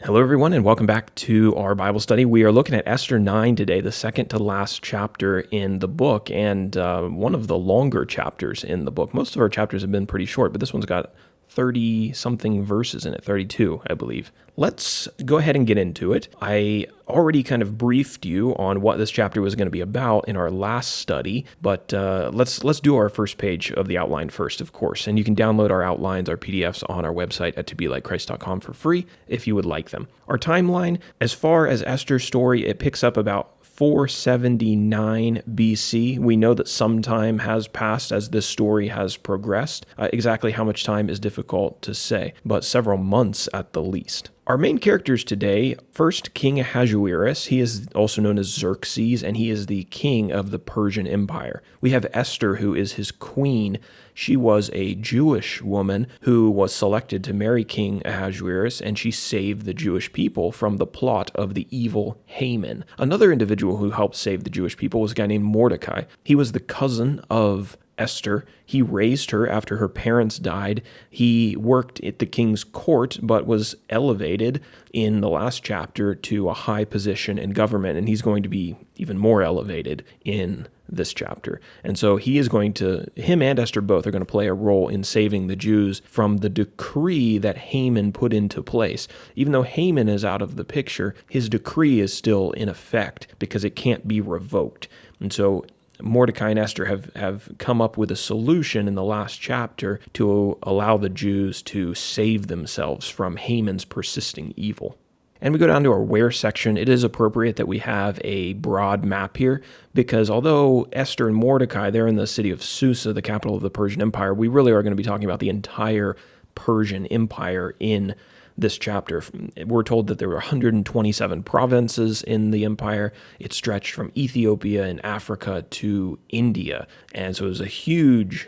Hello, everyone, and welcome back to our Bible study. We are looking at Esther 9 today, the second to last chapter in the book, and one of the longer chapters in the book. Most of our chapters have been pretty short, but this one's got 30-something verses in it, 32, I believe. Let's go ahead and get into it. I already kind of briefed you on what this chapter was going to be about in our last study, but let's do our first page of the outline first, of course. And you can download our outlines, our PDFs on our website at tobelikechrist.com for free if you would like them. Our timeline, as far as Esther's story, it picks up about 479 BC. We know that some time has passed as this story has progressed. Exactly how much time is difficult to say, but several months at the least. Our main characters today, first King Ahasuerus. He is also known as Xerxes, and he is the king of the Persian Empire. We have Esther, who is his queen. She was a Jewish woman who was selected to marry King Ahasuerus, and she saved the Jewish people from the plot of the evil Haman. Another individual who helped save the Jewish people was a guy named Mordecai. He was the cousin of Esther. He raised her after her parents died. He worked at the king's court, but was elevated in the last chapter to a high position in government, and he's going to be even more elevated in this chapter. And so him and Esther both are going to play a role in saving the Jews from the decree that Haman put into place. Even though Haman is out of the picture, his decree is still in effect because it can't be revoked. And so Mordecai and Esther have come up with a solution in the last chapter to allow the Jews to save themselves from Haman's persisting evil. And we go down to our where section. It is appropriate that we have a broad map here because although Esther and Mordecai, they're in the city of Susa, the capital of the Persian Empire, we really are going to be talking about the entire Persian Empire in this chapter. We're told that there were 127 provinces in the empire. It stretched from Ethiopia and Africa to India. And so it was a huge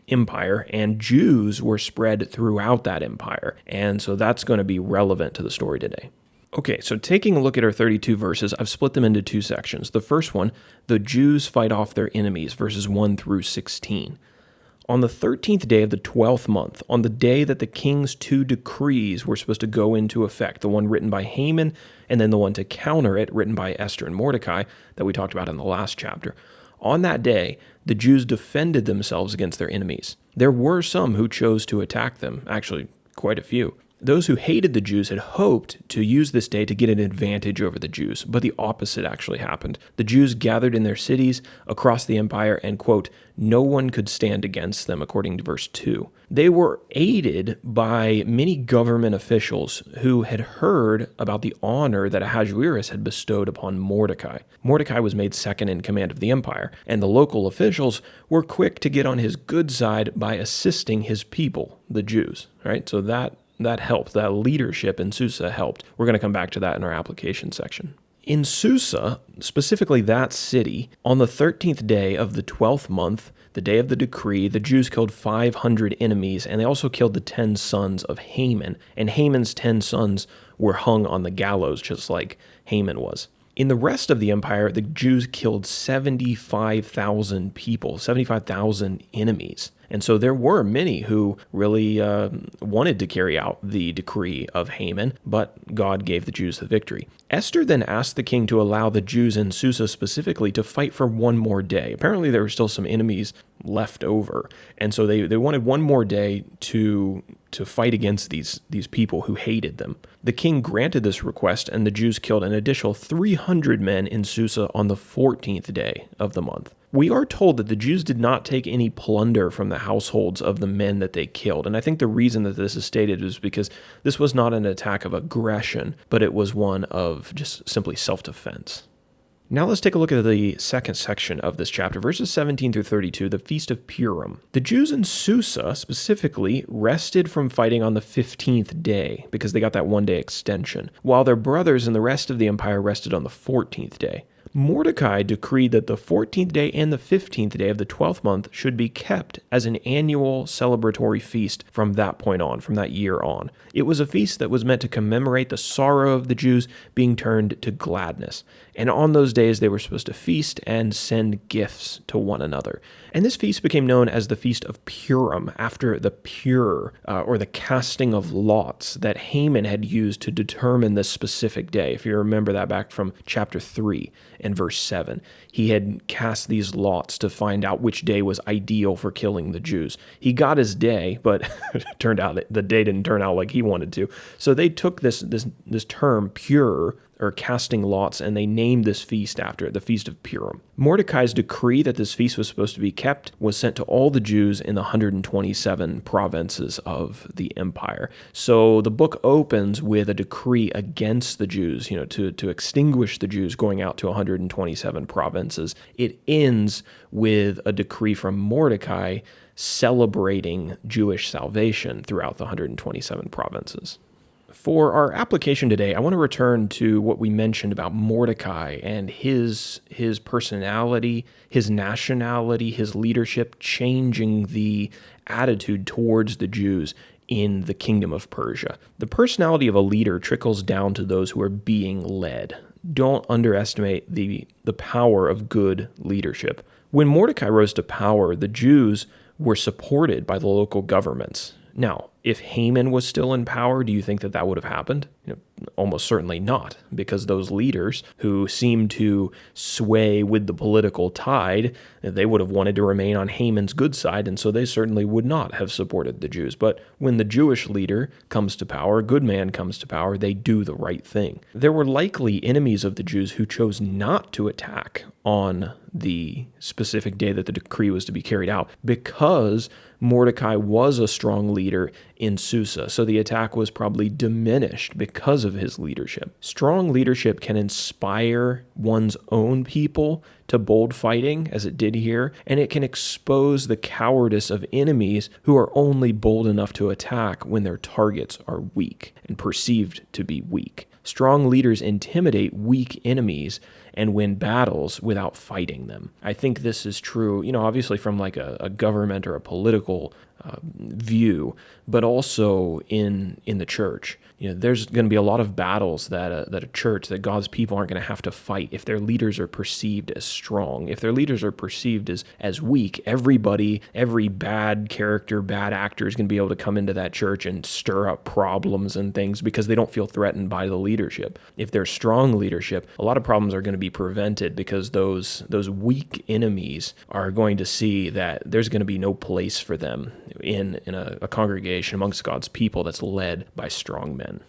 empire, and Jews were spread throughout that empire. And so that's going to be relevant to the story today. Okay, so taking a look at our 32 verses, I've split them into two sections. The first one, the Jews fight off their enemies, verses 1 through 16. On the 13th day of the 12th month, on the day that the king's two decrees were supposed to go into effect, the one written by Haman and then the one to counter it written by Esther and Mordecai that we talked about in the last chapter, on that day, the Jews defended themselves against their enemies. There were some who chose to attack them, actually quite a few. Those who hated the Jews had hoped to use this day to get an advantage over the Jews, but the opposite actually happened. The Jews gathered in their cities across the empire and, quote, no one could stand against them, according to verse 2. They were aided by many government officials who had heard about the honor that Ahasuerus had bestowed upon Mordecai. Mordecai was made second in command of the empire, and the local officials were quick to get on his good side by assisting his people, the Jews, right? So that helped. That leadership in Susa helped. We're going to come back to that in our application section. In Susa, specifically that city, on the 13th day of the 12th month, the day of the decree, the Jews killed 500 enemies, and they also killed the 10 sons of Haman. And Haman's 10 sons were hung on the gallows, just like Haman was. In the rest of the empire, the Jews killed 75,000 people, 75,000 enemies. And so there were many who really wanted to carry out the decree of Haman, but God gave the Jews the victory. Esther then asked the king to allow the Jews in Susa specifically to fight for one more day. Apparently there were still some enemies left over, and so they wanted one more day to fight against these people who hated them. The king granted this request, and the Jews killed an additional 300 men in Susa on the 14th day of the month. We are told that the Jews did not take any plunder from the households of the men that they killed. And I think the reason that this is stated is because this was not an attack of aggression, but it was one of just simply self-defense. Now let's take a look at the second section of this chapter, verses 17 through 32, the Feast of Purim. The Jews in Susa specifically rested from fighting on the 15th day because they got that one-day extension, while their brothers in the rest of the empire rested on the 14th day. Mordecai decreed that the 14th day and the 15th day of the 12th month should be kept as an annual celebratory feast from that point on, from that year on. It was a feast that was meant to commemorate the sorrow of the Jews being turned to gladness. And on those days, they were supposed to feast and send gifts to one another. And this feast became known as the Feast of Purim, after the pure, or the casting of lots that Haman had used to determine this specific day. If you remember that back from chapter 3 and verse 7, he had cast these lots to find out which day was ideal for killing the Jews. He got his day, but it turned out the day didn't turn out like he wanted to. So they took this term, pure, or casting lots, and they named this feast after it, the Feast of Purim. Mordecai's decree that this feast was supposed to be kept was sent to all the Jews in the 127 provinces of the empire. So the book opens with a decree against the Jews, to extinguish the Jews going out to 127 provinces. It ends with a decree from Mordecai celebrating Jewish salvation throughout the 127 provinces. For our application today, I want to return to what we mentioned about Mordecai and his personality, his nationality, his leadership changing the attitude towards the Jews in the kingdom of Persia. The personality of a leader trickles down to those who are being led. Don't underestimate the power of good leadership. When Mordecai rose to power, the Jews were supported by the local governments. Now, if Haman was still in power, do you think that would have happened? Almost certainly not, because those leaders who seemed to sway with the political tide, they would have wanted to remain on Haman's good side, and so they certainly would not have supported the Jews. But when the Jewish leader comes to power, a good man comes to power, they do the right thing. There were likely enemies of the Jews who chose not to attack on the specific day that the decree was to be carried out because Mordecai was a strong leader in Susa, so the attack was probably diminished because of his leadership. Strong leadership can inspire one's own people to bold fighting, as it did here, and it can expose the cowardice of enemies who are only bold enough to attack when their targets are weak and perceived to be weak. Strong leaders intimidate weak enemies and win battles without fighting them. I think this is true, obviously from like a government or a political view, but also in the church. There's going to be a lot of battles that a church, that God's people aren't going to have to fight if their leaders are perceived as strong. If their leaders are perceived as weak, every bad character, bad actor is going to be able to come into that church and stir up problems and things because they don't feel threatened by the leadership. If there's strong leadership, a lot of problems are going to be prevented because those weak enemies are going to see that there's going to be no place for them in a congregation amongst God's people that's led by strong men.